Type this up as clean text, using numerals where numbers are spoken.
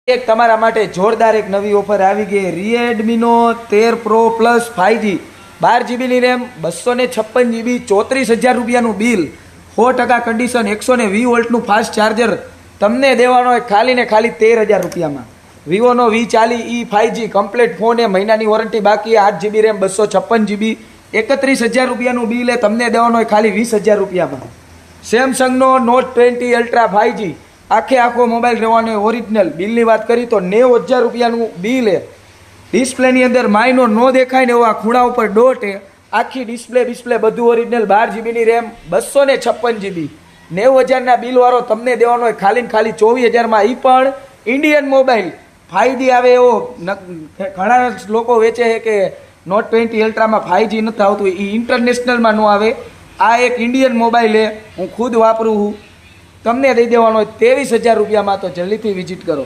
એક તમારા માટે જોરદાર એક નવી ઓફર આવી ગઈ Redmi 13 Pro Plus 5G 12GB RAM 256GB 34,000 રૂપિયાનું બિલ 100% કન્ડિશન 120 વોલ્ટનું ફાસ્ટ ચાર્જર તમને દેવાનો હોય ખાલી ને ખાલી 13,000 રૂપિયામાં વિવોનો V40e 5G કમ્પ્લીટ ફોન એ મહિનાની વોરંટી બાકી 8GB રેમ 256GB 31,000 રૂપિયાનું બિલ એ તમને દેવાનો હોય ખાલી 20,000 રૂપિયામાં સેમસંગનો Note 20 Ultra 5G આખો મોબાઈલ રહેવાનો ઓરિજિનલ બિલની વાત કરી તો 90,000 રૂપિયાનું બિલ હે ડિસ્પ્લેની અંદર માઇનો નો દેખાય ને એવા ખૂણા ઉપર ડોટ હે આખી ડિસ્પ્લે બધું original 12GB RAM 256GB 90,000ના bill વાળો તમને દેવાનો હોય ખાલી ને ખાલી 24,000માં એ પણ ઇન્ડિયન મોબાઈલ 5G આવે એવો ઘણા લોકો વેચે છે કે Note 20 અલ્ટ્રામાં 5G નથી આવતું એ ઇન્ટરનેશનલમાં ન આવે આ એક ઇન્ડિયન મોબાઈલ હે હું ખુદ વાપરું છું તમને દઈ દેવાનો હોય 23,000 રૂપિયામાં તો જલ્દીથી વિઝિટ કરો।